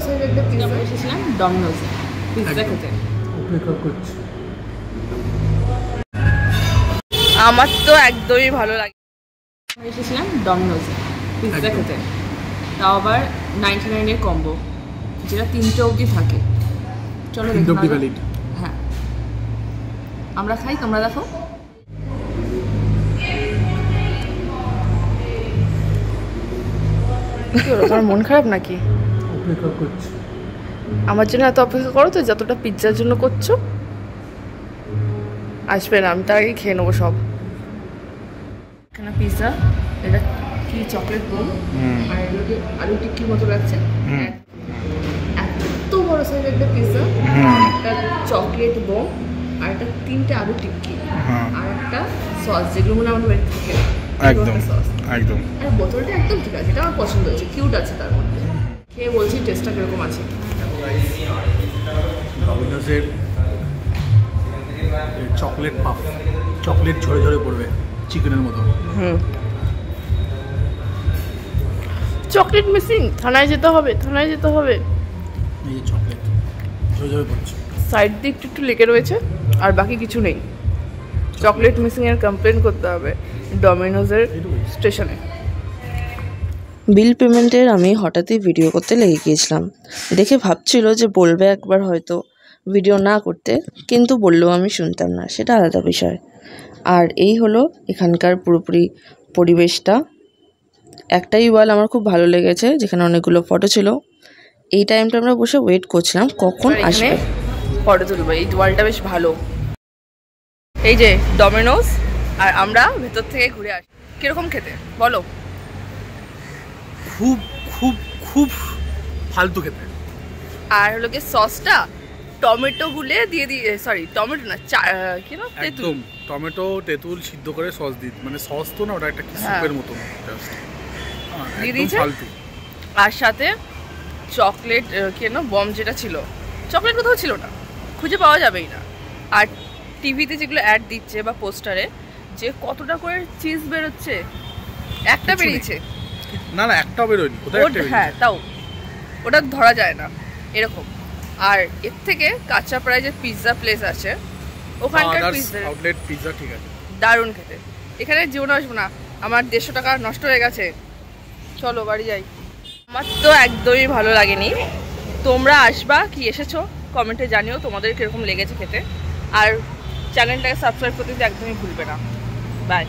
সাইজের একটা পিৎজা এসেছিলাম ডমিনোজে পিৎজা খেতে। অপেক্ষা করছি। আমার তো একদমই ভালো লাগে। এসেছিলাম ডমিনোজে পিৎজা খেতে, তাও আবার 99 এর কম্বো, যেটা 3টে অবধি থাকে। চলো হ্যাঁ আমরা খাই, তোমরা দেখো। তোমার মন খারাপ নাকি? অপেক্ষা করছি। আমার জন্য এত অপেক্ষা করো তো যতটা পিৎজার জন্য করছো? আসবে না, আমি তার আগে খেয়ে নেবো সব। এখানে পিৎজা, এটা কি চকলেট বোম, আর এগুলোকে আলু টিক্কির মতো লাগছে। এত বড় সাইজের একটা পিৎজা, একটা চকলেট বোম, আর একটা 3টে আলু টিক্কি, আর একটা সস, যেগুলো মনে আমার বাড়িতে থাকে একদম সস একদম। আর বোতলটা একদম ঠিক আছে, এটা আমার পছন্দ হয়েছে, কিউট আছে তার মধ্যে। খেয়ে বলছি টেস্টটা কিরকম আছে। ডমিনোজের চকলেট পাফ, চকলেট ঝরে ঝরে পড়বে চিকেনের মতো। চকলেট মিসিং, থানায় যেতে হবে, থানায় যেতে হবে। এই যে চকলেট ঝরে ঝরে পড়ছে, সাইড দিয়ে একটু একটু লেগে রয়েছে, আর বাকি কিছু নেই। চকলেট মিসিং এর কমপ্লেন করতে হবে ডমিনোজের স্টেশনে। বিল পেমেন্টের আমি হঠাৎই ভিডিও করতে লেগে গিয়েছিলাম। দেখে ভাবছিল যে বলবে একবার হয়তো ভিডিও না করতে, কিন্তু বললেও আমি শুনতাম না, সেটা আলাদা বিষয়। আর এই হলো এখানকার পুরোপুরি পরিবেশটা। একটাই ওয়াল আমার খুব ভালো লেগেছে, যেখানে অনেকগুলো ফটো ছিল। এই টাইমটা আমরা বসে ওয়েট করছিলাম কখন আসবে ফটো তুলবো। এই ওয়ালটা বেশ ভালো। এই যে ডমিনোজ, আর আমরা ভেতর থেকে ঘুরে আসি। কিরকম খেতে বলো? খুব খুব খুব ফালতু খেতে। আর হলো কি সসটা টমেটো গুলে দিয়ে সরি টমেটো না, কি না, একদম টমেটো তেঁতুল সিদ্ধ করে সস দিই, মানে সস তো না, ওটা একটা কি সুপের মতো দিয়ে দিয়েছে। আর সাথে চকলেট কেন বম যেটা ছিল, চকলেট কোথাও ছিল না, খুঁজে পাওয়া যাবেই না। আর টিভিতে যেগুলো অ্যাড দিচ্ছে বা পোস্টারে, যে কতটা করে চিজ বেরোচ্ছে, একটা বেরিয়েছে না, না একটাও বেরোয়নি। হ্যাঁ, তাও ওটা ধরা যায় না এরকম। আর এর থেকে কাঁচাপাড়ায় যে পিৎজা প্লেস আছে, ওখানকার আউটলেট পিৎজা ঠিক আছে, দারুণ খেতে। এখানে জীবনে আসবো না, আমার 150 টাকা নষ্ট হয়ে গেছে। চলো বাড়ি যাই। আমার তো একদমই ভালো লাগেনি। তোমরা আসবা কি এসেছো কমেন্টে জানিও তোমাদের কিরকম লেগেছে খেতে। আর চ্যানেলটাকে সাবস্ক্রাইব করতে একদমই ভুলবে না। বাই।